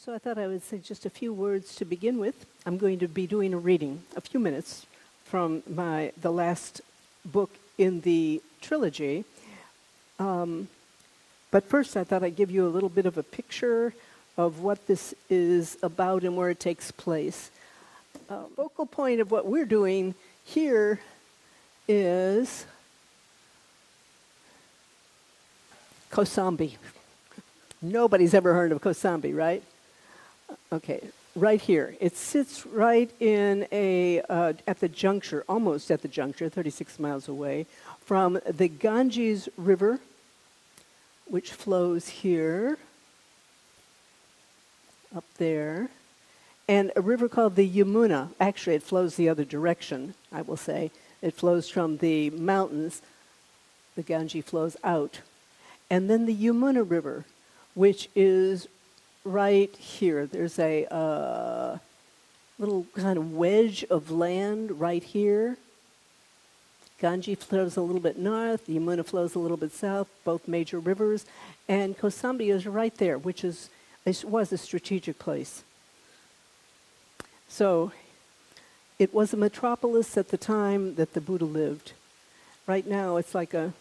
So I thought I would say just a few words to begin with. I'm going to be doing a reading, a few minutes, from the last book in the trilogy. But first I thought I'd give you a little bit of a picture of what this is about and where it takes place. Focal point of what we're doing here is Kosambi. Nobody's ever heard of Kosambi, right? Okay, right here. It sits right in at the juncture, almost at the juncture, 36 miles away, from the Ganges River, which flows here, up there, and a river called the Yamuna. Actually, it flows the other direction, I will say. It flows from the mountains. The Ganges flows out. And then the Yamuna River, which is right here. There's a little kind of wedge of land right here. Ganges flows a little bit north, the Yamuna flows a little bit south, both major rivers, and Kosambi is right there, which was a strategic place. So it was a metropolis at the time that the Buddha lived. Right now it's like a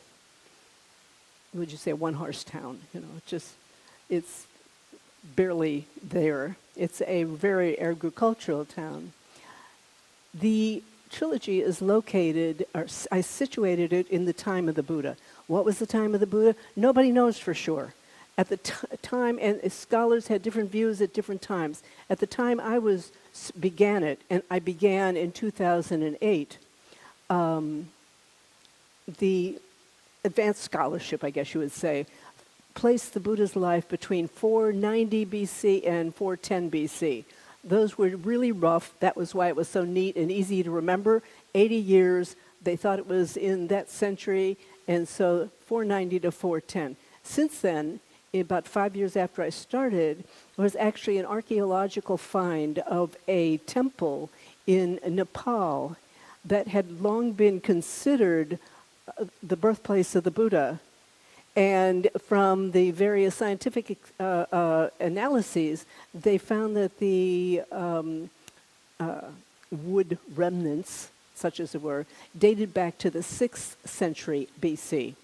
one-horse town, it's barely there. It's a very agricultural town. The trilogy is located, or I situated it in the time of the Buddha. What was the time of the Buddha? Nobody knows for sure. At the time, and scholars had different views at different times. At the time I began it, and I began in 2008, the advanced scholarship, I guess you would say, placed the Buddha's life between 490 BC and 410 BC. Those were really rough. That was why it was so neat and easy to remember. 80 years, they thought it was in that century, and so 490 to 410. Since then, about 5 years after I started, there was actually an archaeological find of a temple in Nepal that had long been considered the birthplace of the Buddha. And from the various scientific analyses, they found that the wood remnants, such as it were, dated back to the 6th century BC.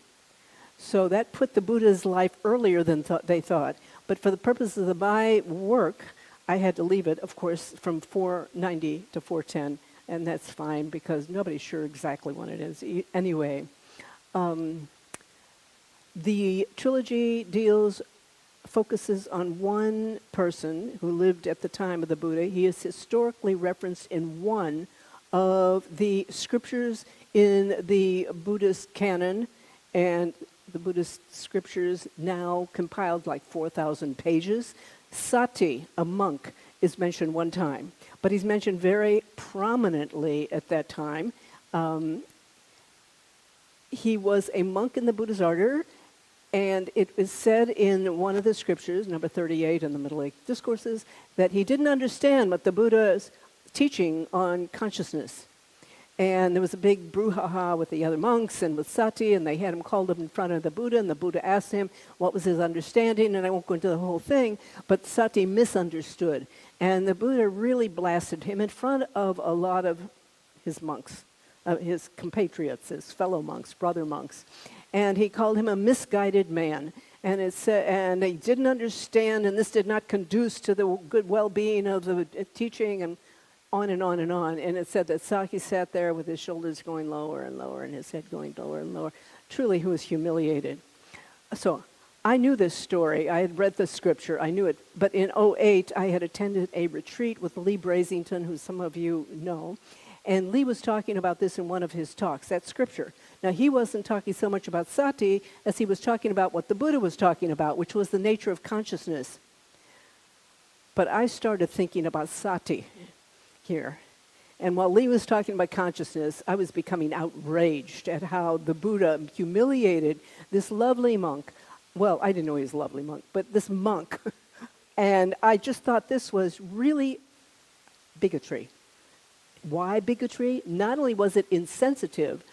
So that put the Buddha's life earlier than they thought. But for the purposes of my work, I had to leave it, of course, from 490 to 410, and that's fine because nobody's sure exactly when it is. Anyway, the trilogy focuses on one person who lived at the time of the Buddha. He is historically referenced in one of the scriptures in the Buddhist canon, and the Buddhist scriptures now compiled like 4,000 pages. Sati, a monk, is mentioned one time, but he's mentioned very prominently at that time. He was a monk in the Buddha's order, and it is said in one of the scriptures, number 38 in the Middle Age Discourses, that he didn't understand what the Buddha's teaching on consciousness. And there was a big brouhaha with the other monks and with Sati, and they had him called up in front of the Buddha, and the Buddha asked him what was his understanding, and I won't go into the whole thing, but Sati misunderstood. And the Buddha really blasted him in front of a lot of his monks, his compatriots, his fellow monks, brother monks. And he called him a misguided man. And and he didn't understand, and this did not conduce to the good well-being of the teaching, and on and on and on. And it said that Sati sat there with his shoulders going lower and lower and his head going lower and lower. Truly, he was humiliated. So I knew this story. I had read the scripture. I knew it. But in 2008, I had attended a retreat with Lee Brasington, who some of you know. And Lee was talking about this in one of his talks, that scripture. Now, he wasn't talking so much about Sati as he was talking about what the Buddha was talking about, which was the nature of consciousness. But I started thinking about Sati here. And while Lee was talking about consciousness, I was becoming outraged at how the Buddha humiliated this lovely monk. Well, I didn't know he was a lovely monk, but this monk. And I just thought this was really bigotry. Why bigotry? Not only was it insensitive,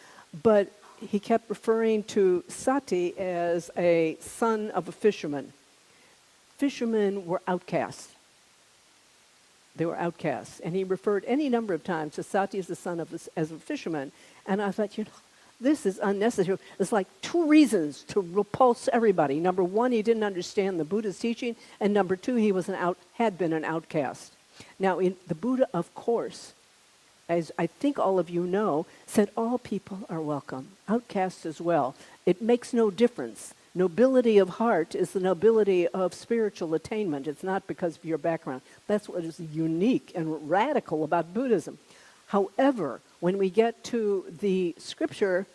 but he kept referring to Sati as a son of a fisherman. Fishermen were outcasts. They were outcasts. And he referred any number of times to Sati as the son of as a fisherman. And I thought, this is unnecessary. It's like two reasons to repulse everybody. Number one, he didn't understand the Buddha's teaching. And number two, he was had been an outcast. Now, the Buddha, of course, as I think all of you know, said all people are welcome, outcasts as well. It makes no difference. Nobility of heart is the nobility of spiritual attainment. It's not because of your background. That's what is unique and radical about Buddhism. However, when we get to the scripture,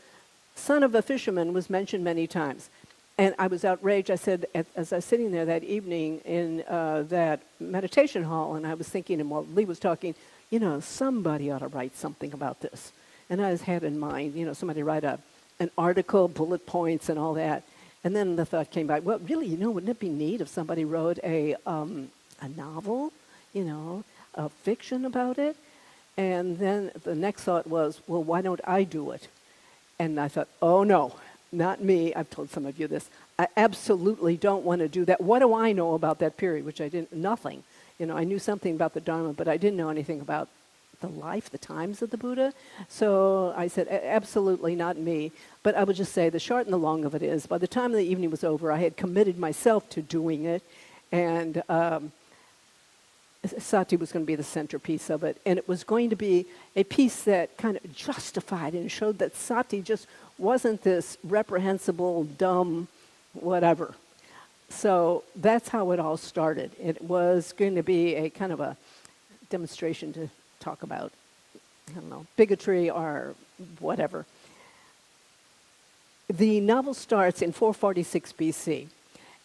son of a fisherman was mentioned many times. And I was outraged. I said, as I was sitting there that evening in that meditation hall, and I was thinking, and while Lee was talking, somebody ought to write something about this. And I had in mind, somebody write an article, bullet points, and all that. And then the thought came back, well, really, wouldn't it be neat if somebody wrote a novel, a fiction about it? And then the next thought was, well, why don't I do it? And I thought, oh, no, not me. I've told some of you this. I absolutely don't want to do that. What do I know about that period, which I didn't? Nothing. I knew something about the Dharma, but I didn't know anything about the life, the times of the Buddha. So I said, absolutely not me. But I would just say the short and the long of it is, by the time the evening was over, I had committed myself to doing it, and Sati was going to be the centerpiece of it. And it was going to be a piece that kind of justified and showed that Sati just wasn't this reprehensible, dumb, whatever. So that's how it all started. It was going to be a kind of a demonstration to talk about, bigotry or whatever. The novel starts in 446 BC.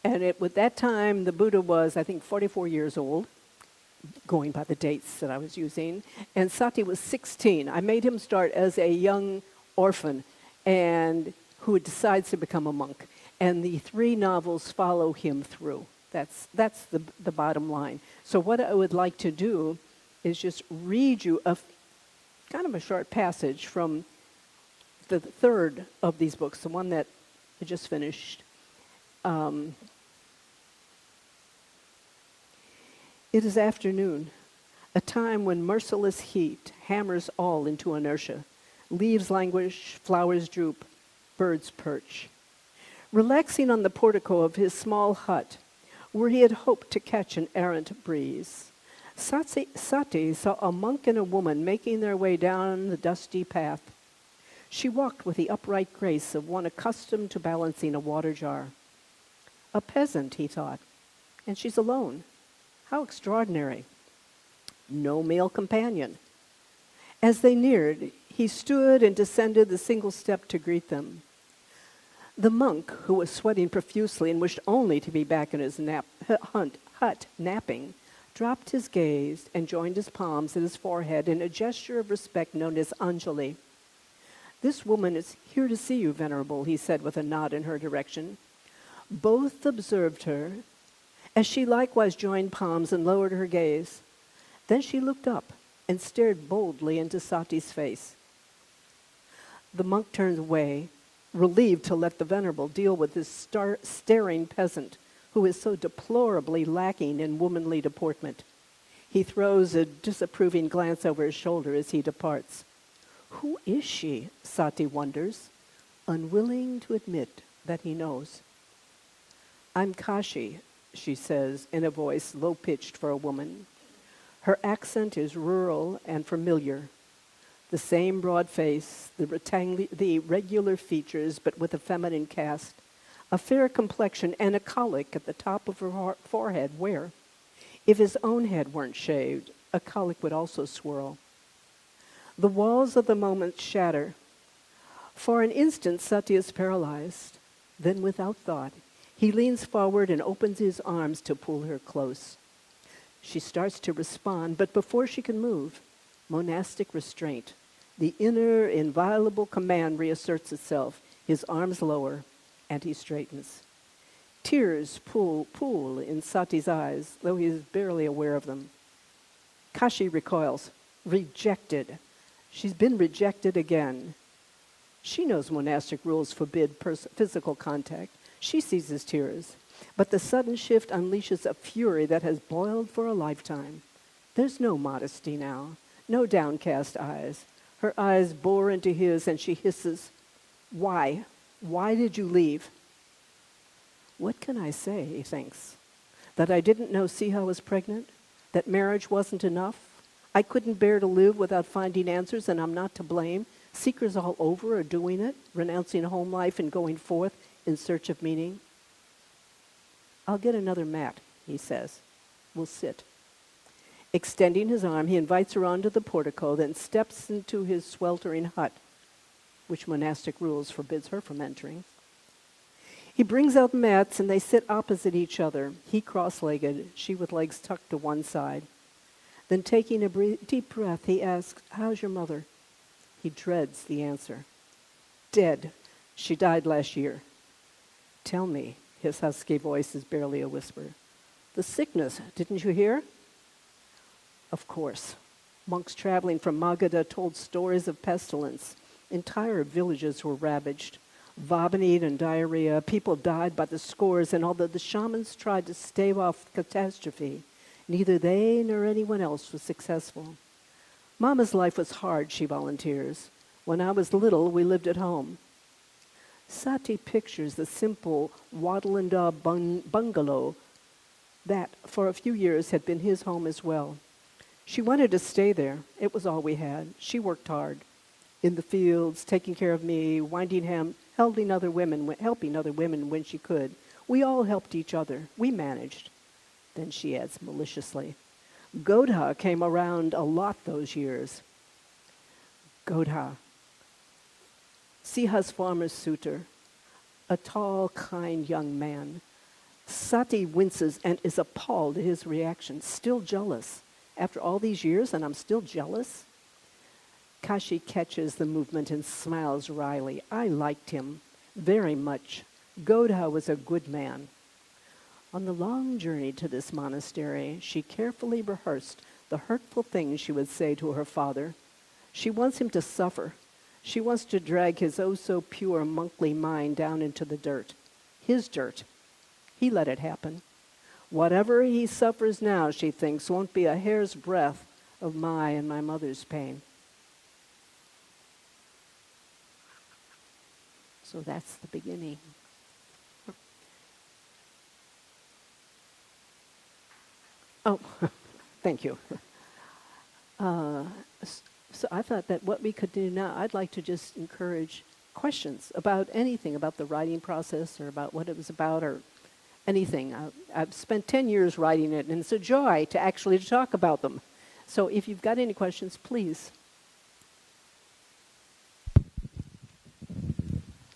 And at that time, the Buddha was, I think, 44 years old, going by the dates that I was using. And Sati was 16. I made him start as a young orphan and who decides to become a monk. And the 3 novels follow him through. That's the bottom line. So what I would like to do is just read you kind of a short passage from the third of these books, the one that I just finished. It is afternoon, a time when merciless heat hammers all into inertia. Leaves languish, flowers droop, birds perch. Relaxing on the portico of his small hut, where he had hoped to catch an errant breeze, Sati saw a monk and a woman making their way down the dusty path. She walked with the upright grace of one accustomed to balancing a water jar. A peasant, he thought, and she's alone. How extraordinary. No male companion. As they neared, he stood and descended the single step to greet them. The monk, who was sweating profusely and wished only to be back in his hut napping, dropped his gaze and joined his palms at his forehead in a gesture of respect known as Anjali. "This woman is here to see you, Venerable," he said with a nod in her direction. Both observed her, as she likewise joined palms and lowered her gaze. Then she looked up and stared boldly into Sati's face. The monk turned away, relieved to let the Venerable deal with this staring peasant who is so deplorably lacking in womanly deportment. He throws a disapproving glance over his shoulder as he departs. Who is she? Sati wonders, unwilling to admit that he knows. I'm Kashi, she says in a voice low-pitched for a woman. Her accent is rural and familiar. The same broad face, the regular features, but with a feminine cast, a fair complexion, and a colic at the top of her forehead where, if his own head weren't shaved, a colic would also swirl. The walls of the moment shatter. For an instant, Sati is paralyzed. Then, without thought, he leans forward and opens his arms to pull her close. She starts to respond, but before she can move, monastic restraint, the inner, inviolable command reasserts itself. His arms lower, and he straightens. Tears pool in Sati's eyes, though he is barely aware of them. Kashi recoils. Rejected. She's been rejected again. She knows monastic rules forbid physical contact. She sees his tears. But the sudden shift unleashes a fury that has boiled for a lifetime. There's no modesty now, no downcast eyes. Her eyes bore into his and she hisses, "Why? Why did you leave?" What can I say, he thinks? That I didn't know Siha was pregnant? That marriage wasn't enough? I couldn't bear to live without finding answers and I'm not to blame? Seekers all over are doing it, renouncing home life and going forth in search of meaning. "I'll get another mat," he says. "We'll sit." Extending his arm, he invites her onto the portico, then steps into his sweltering hut, which monastic rules forbids her from entering. He brings out mats and they sit opposite each other, he cross-legged, she with legs tucked to one side. Then taking a deep breath, he asks, "How's your mother?" He dreads the answer. "Dead. She died last year." "Tell me," his husky voice is barely a whisper. "The sickness, didn't you hear?" Of course. Monks traveling from Magadha told stories of pestilence. Entire villages were ravaged. Vomiting and diarrhea, people died by the scores, and although the shamans tried to stave off catastrophe, neither they nor anyone else was successful. "Mama's life was hard," she volunteers. "When I was little, we lived at home." Sati pictures the simple wattle-and-daub bungalow that, for a few years, had been his home as well. She wanted to stay there. It was all we had. She worked hard. In the fields, taking care of me, helping other women when she could. We all helped each other. We managed. Then she adds maliciously, "Godha came around a lot those years." Godha. Siha's farmer's suitor. A tall, kind young man. Sati winces and is appalled at his reaction. Still jealous. After all these years and I'm still jealous? Kashi catches the movement and smiles wryly. "I liked him very much. Godha was a good man." On the long journey to this monastery, she carefully rehearsed the hurtful things she would say to her father. She wants him to suffer. She wants to drag his oh-so-pure monkly mind down into the dirt. His dirt. He let it happen. Whatever he suffers now, she thinks, won't be a hair's breadth of my and my mother's pain. So that's the beginning. Oh, thank you. So I thought that what we could do now, I'd like to just encourage questions about anything, about the writing process or about what it was about or anything. I've spent 10 years writing it, and it's a joy to actually talk about them. So if you've got any questions, please.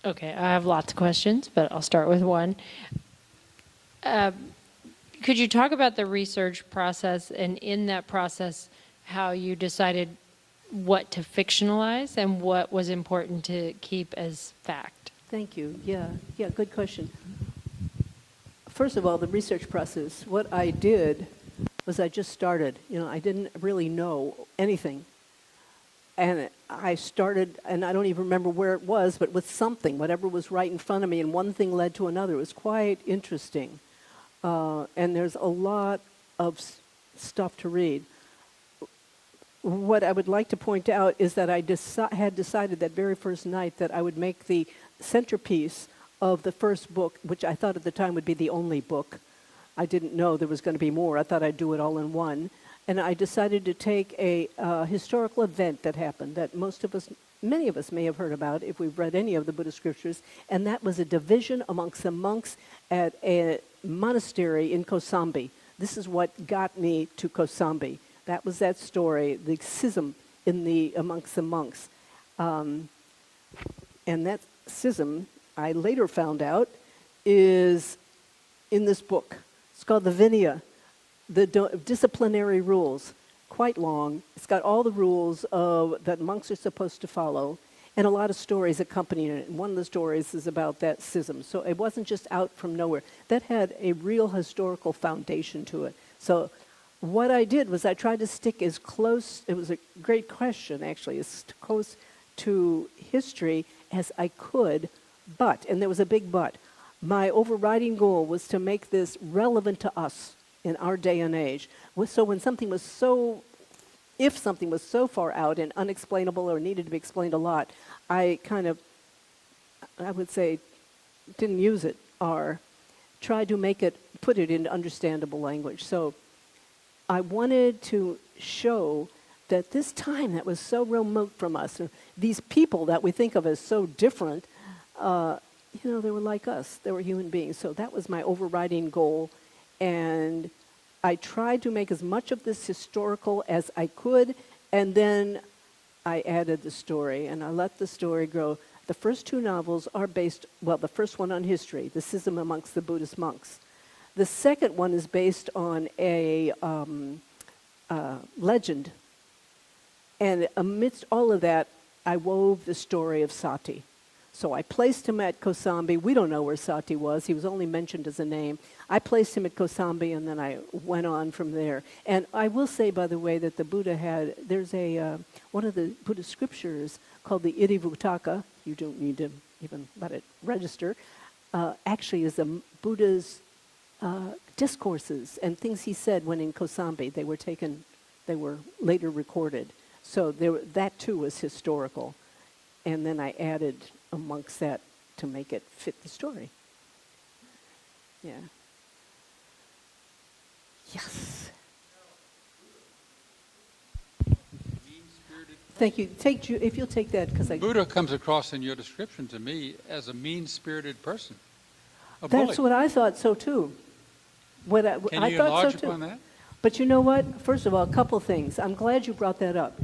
Okay, I have lots of questions, but I'll start with one. Could you talk about the research process, and in that process, how you decided what to fictionalize and what was important to keep as fact? Thank you. Yeah, good question. First of all, the research process, what I did was I just started. I didn't really know anything. And I started, and I don't even remember where it was, but with something, whatever was right in front of me, and one thing led to another. It was quite interesting. And there's a lot of stuff to read. What I would like to point out is that I had decided that very first night that I would make the centerpiece of the first book, which I thought at the time would be the only book. I didn't know there was going to be more. I thought I'd do it all in one. And I decided to take a historical event that happened that many of us may have heard about if we've read any of the Buddhist scriptures, and that was a division amongst the monks at a monastery in Kosambi. This is what got me to Kosambi. That was that story, the schism amongst the monks. And that schism, I later found out, is in this book. It's called the Vinaya, the disciplinary rules. Quite long. It's got all the rules that monks are supposed to follow, and a lot of stories accompanying it. And one of the stories is about that schism. So it wasn't just out from nowhere. That had a real historical foundation to it. So what I did was I tried to stick as close, it was a great question actually, as close to history as I could, and there was a big but, my overriding goal was to make this relevant to us in our day and age. So when something was so, if something was so far out and unexplainable or needed to be explained a lot, I would say, didn't use it or tried to put it into understandable language. So I wanted to show that this time that was so remote from us, these people that we think of as so different, they were like us. They were human beings. So that was my overriding goal. And I tried to make as much of this historical as I could, and then I added the story, and I let the story grow. The first two novels are based, the first one on history, the schism amongst the Buddhist monks. The second one is based on a legend. And amidst all of that, I wove the story of Sati. So I placed him at Kosambi. We don't know where Sati was. He was only mentioned as a name. I placed him at Kosambi, and then I went on from there. And I will say, by the way, that the Buddha there's one of the Buddhist scriptures called the Itivuttaka. You don't need to even let it register. Actually is the Buddha's discourses and things he said when in Kosambi. They were later recorded. So that too was historical. And then I added amongst that to make it fit the story. Yeah. Yes. Thank you. If you'll take that, because Buddha comes across in your description to me as a mean-spirited person. That's what I thought so too. Can you enlarge upon that? But you know what? First of all, a couple things. I'm glad you brought that up.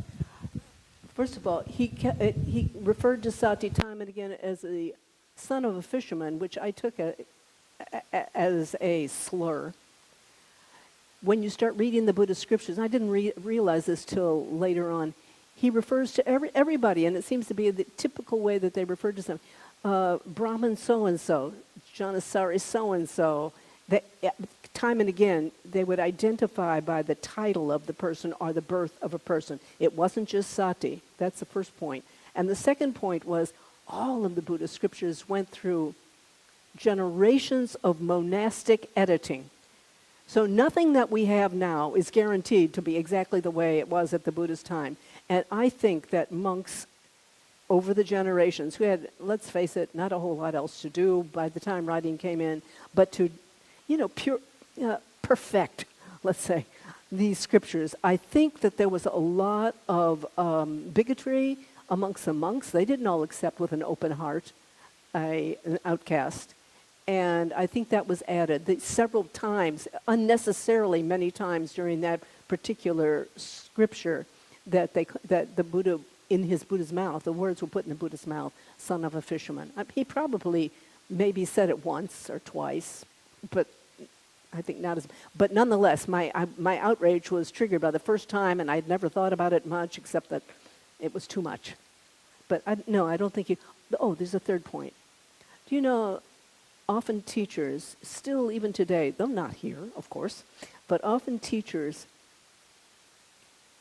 First of all, he referred to Sati time and again as the son of a fisherman, which I took as a slur. When you start reading the Buddhist scriptures, I didn't realize this till later on, he refers to everybody, and it seems to be the typical way that they refer to some. Brahmin so-and-so, Janasari so-and-so. Time and again, they would identify by the title of the person or the birth of a person. It wasn't just Sati. That's the first point. And the second point was all of the Buddhist scriptures went through generations of monastic editing. So nothing that we have now is guaranteed to be exactly the way it was at the Buddhist time. And I think that monks over the generations who had, let's face it, not a whole lot else to do by the time writing came in, but to perfect, let's say, these scriptures. I think that there was a lot of bigotry amongst the monks. They didn't all accept with an open heart an outcast. And I think that was added several times, unnecessarily many times during that particular scripture that the Buddha, in his Buddha's mouth, the words were put in the Buddha's mouth, son of a fisherman. He probably maybe said it once or twice, but I think not as. But nonetheless, my outrage was triggered by the first time, and I'd never thought about it much, except that it was too much. But I don't think you. Oh, there's a third point. Do you know? Often teachers, still even today, though not here, of course, but often teachers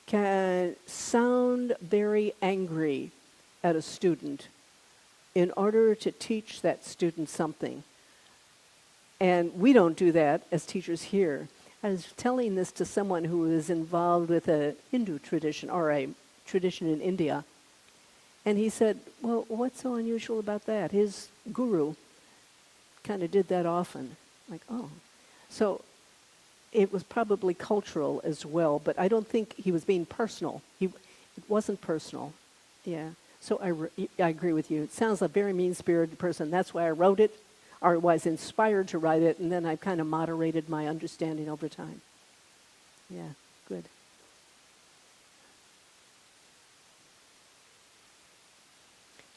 can sound very angry at a student in order to teach that student something. And we don't do that as teachers here. I was telling this to someone who is involved with a Hindu tradition or a tradition in India. And he said, well, what's so unusual about that? His guru kind of did that often. Like, oh. So it was probably cultural as well, but I don't think he was being personal. It wasn't personal. Yeah. So I agree with you. It sounds like a very mean-spirited person. That's why I wrote it, or was inspired to write it, and then I kind of moderated my understanding over time. Yeah, good.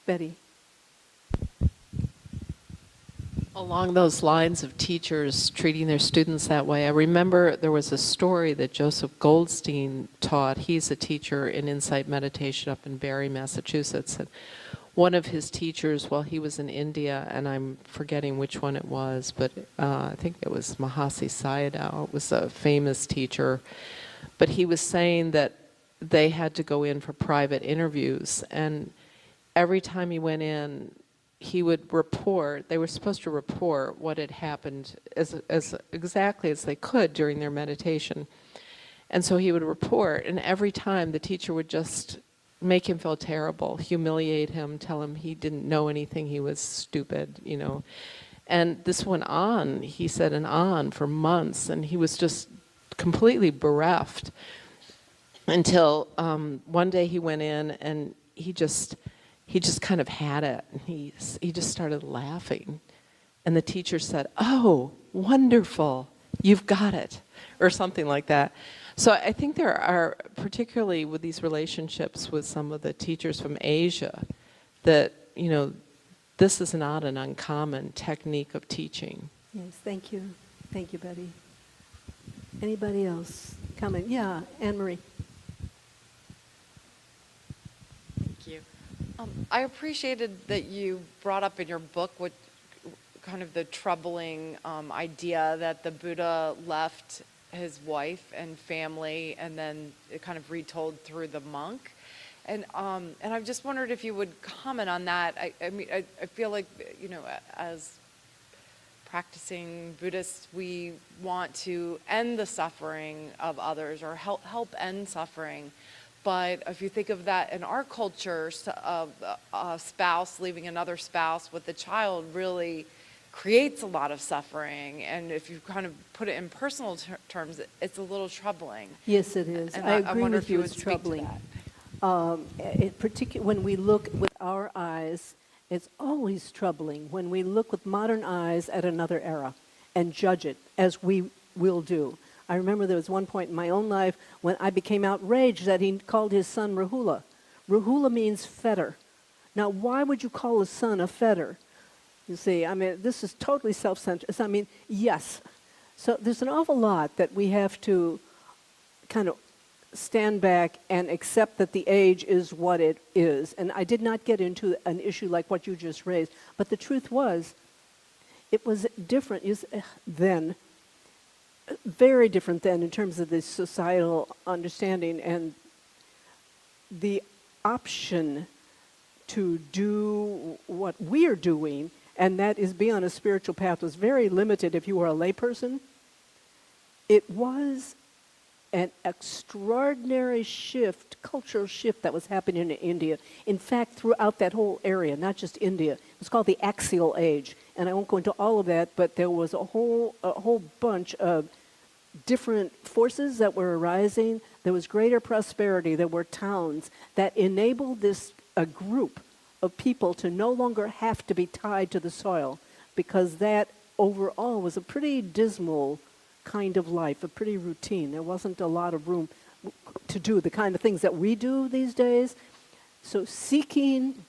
Betty. Along those lines of teachers treating their students that way, I remember there was a story that Joseph Goldstein taught. He's a teacher in Insight Meditation up in Barre, Massachusetts. And one of his teachers, while he was in India, and I'm forgetting which one it was, but I think it was Mahasi Sayadaw. It was a famous teacher. But he was saying that they had to go in for private interviews. And every time he went in, he would report, they were supposed to report what had happened as exactly as they could during their meditation. And so he would report, and every time the teacher would just make him feel terrible, humiliate him, tell him he didn't know anything, he was stupid, you know. And this went on, he said, and on for months, and he was just completely bereft until one day he went in and he just kind of had it, and he just started laughing. And the teacher said, "Oh, wonderful, you've got it," or something like that. So I think there are, particularly with these relationships with some of the teachers from Asia, that, you know, this is not an uncommon technique of teaching. Yes, thank you. Thank you, Betty. Anybody else coming? Yeah, Anne-Marie. Thank you. I appreciated that you brought up in your book what kind of the troubling idea that the Buddha left his wife and family, and then it kind of retold through the monk. And I just wondered if you would comment on that. I mean, I feel like, you know, as practicing Buddhists, we want to end the suffering of others or help end suffering. But if you think of that in our culture, a spouse leaving another spouse with a child really creates a lot of suffering. And if you kind of put it in personal terms, it's a little troubling. Yes, it is. And I agree wonder with if you. would It's speak to troubling. that. When we look with our eyes, it's always troubling when we look with modern eyes at another era and judge it, as we will do. I remember there was one point in my own life when I became outraged that he called his son Rahula. Rahula means fetter. Now, why would you call a son a fetter? You see, I mean, this is totally self-centered. I mean, yes. So there's an awful lot that we have to kind of stand back and accept that the age is what it is. And I did not get into an issue like what you just raised. But the truth was, it was different then, very different then in terms of the societal understanding and the option to do what we're doing, and that is be on a spiritual path, was very limited if you were a layperson. It was an extraordinary shift, cultural shift that was happening in India. In fact, throughout that whole area, not just India. It was called the Axial Age. And I won't go into all of that, but there was a whole bunch of different forces that were arising. There was greater prosperity. There were towns that enabled a group of people to no longer have to be tied to the soil, because that overall was a pretty dismal kind of life, a pretty routine. There wasn't a lot of room to do the kind of things that we do these days. So seeking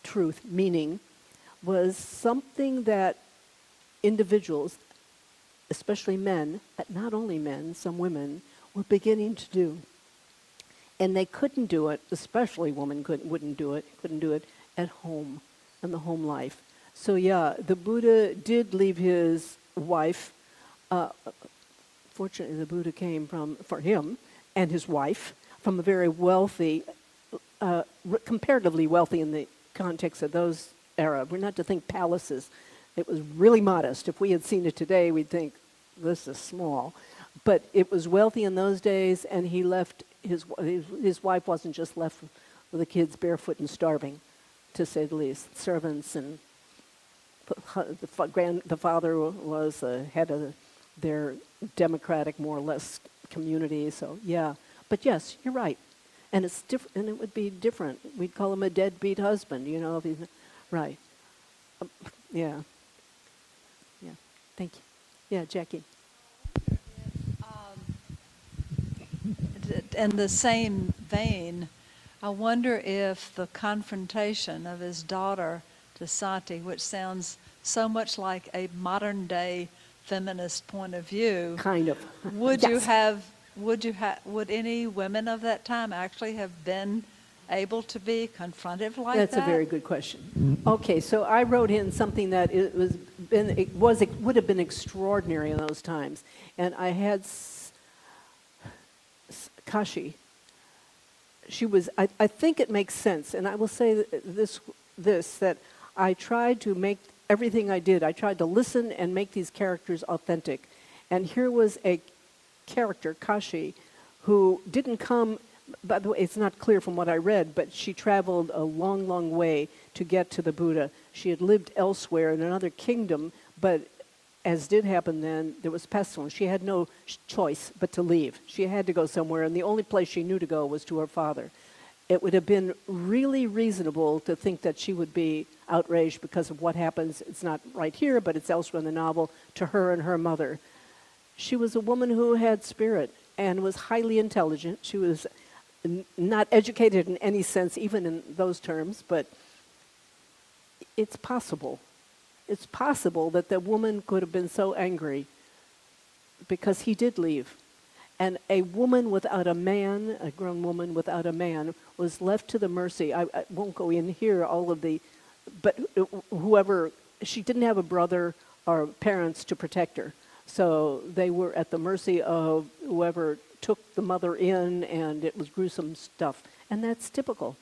truth, meaning, was something that individuals, especially men, but not only men, some women, were beginning to do. And they couldn't do it, especially women couldn't do it at home, in the home life. So yeah, the Buddha did leave his wife. Fortunately, the Buddha came for him and his wife, from a very wealthy, comparatively wealthy in the context of those era. We're not to think palaces. It was really modest. If we had seen it today, we'd think, this is small. But it was wealthy in those days, and he left, his wife wasn't just left with the kids barefoot and starving, to say the least. Servants, and the father was the head of their democratic, more or less, community. So yeah, but yes, you're right, and it's different, and it would be different. We'd call him a deadbeat husband, you know, if he's right. Yeah. Thank you. Yeah, Jackie. In the same vein, I wonder if the confrontation of his daughter to Sati, which sounds so much like a modern day feminist point of view, Kind of. would Yes. would any women of that time actually have been able to be confronted like That's that? a very good question. Okay, so I wrote in something that it would have been extraordinary in those times, and I had Kashi. She was. I think it makes sense, and I will say this that I tried to make everything I did, I tried to listen and make these characters authentic. And here was a character, Kashi, who didn't come, by the way, it's not clear from what I read, but she traveled a long, long way to get to the Buddha. She had lived elsewhere in another kingdom, but as did happen then, there was pestilence. She had no choice but to leave. She had to go somewhere, and the only place she knew to go was to her father. It would have been really reasonable to think that she would be outraged because of what happens. It's not right here, but it's elsewhere in the novel, to her and her mother. She was a woman who had spirit and was highly intelligent. She was not educated in any sense, even in those terms, but it's possible. It's possible that the woman could have been so angry because he did leave. And a woman without a man, a grown woman without a man, was left to the mercy. I won't go in here, all of the, but whoever, she didn't have a brother or parents to protect her. So they were at the mercy of whoever took the mother in, and it was gruesome stuff. And that's typical.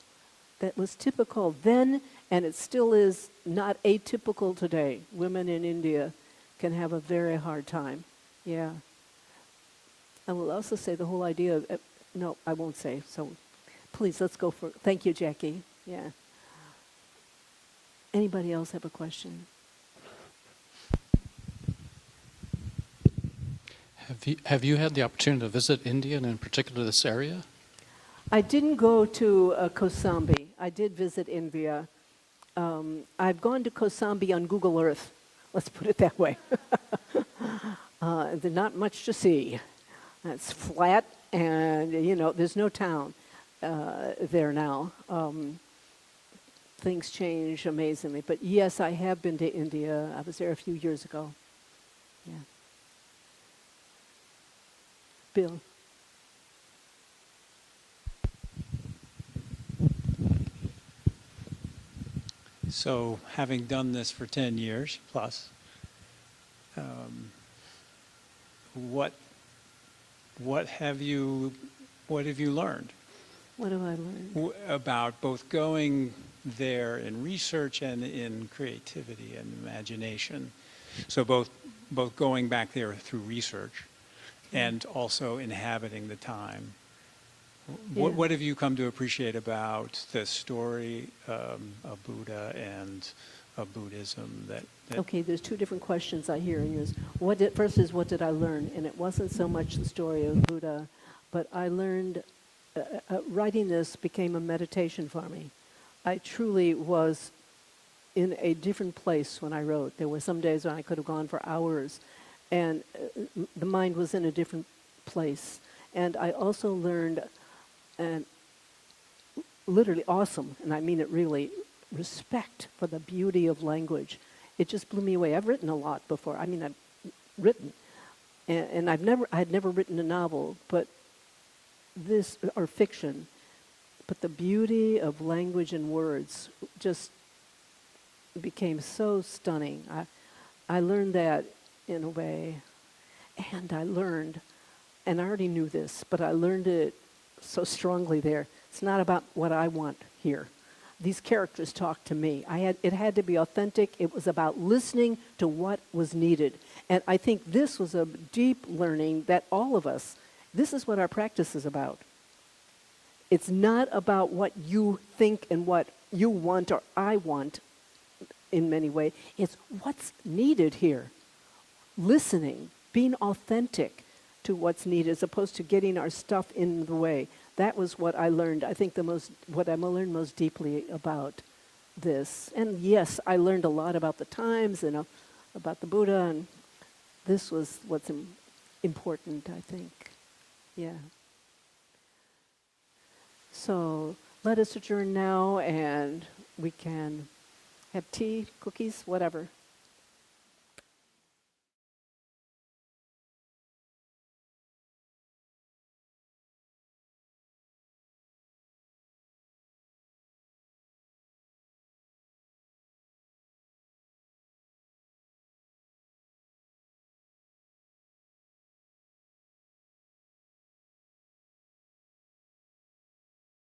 That was typical then, and it still is not atypical today. Women in India can have a very hard time. Yeah. I will also say the whole idea of, no, I won't say, so please, let's go for, thank you, Jackie. Yeah. Anybody else have a question? Have you had the opportunity to visit India, and in particular this area? I didn't go to Kosambi. I did visit India. I've gone to Kosambi on Google Earth. Let's put it that way. There's not much to see. It's flat, and, there's no town there now. Things change amazingly. But yes, I have been to India. I was there a few years ago. Yeah. Bill. So, having done this for 10 years plus, what have you learned? What have I learned? About both going there in research and in creativity and imagination. So both going back there through research and also inhabiting the time. Yeah. What have you come to appreciate about the story of Buddha and of Buddhism that Okay, there's two different questions I hear in yours. First is, what did I learn? And it wasn't so much the story of Buddha, but I learned, writing this became a meditation for me. I truly was in a different place when I wrote. There were some days when I could have gone for hours, and the mind was in a different place. And I also learned, and literally awesome, and I mean it really, respect for the beauty of language. It just blew me away. I've written a lot before. I mean, I've written, and I had never written a novel, but this, or fiction, but the beauty of language and words just became so stunning. I learned that in a way, and I already knew this, but I learned it so strongly there. It's not about what I want here. These characters talk to me. It had to be authentic. It was about listening to what was needed. And I think this was a deep learning that all of us, this is what our practice is about. It's not about what you think and what you want or I want in many ways. It's what's needed here. Listening, being authentic to what's needed as opposed to getting our stuff in the way. That was what I learned. I think what I learned most deeply about this. And yes, I learned a lot about the times and about the Buddha, and this was what's important, I think. Yeah. So let us adjourn now, and we can have tea, cookies, whatever.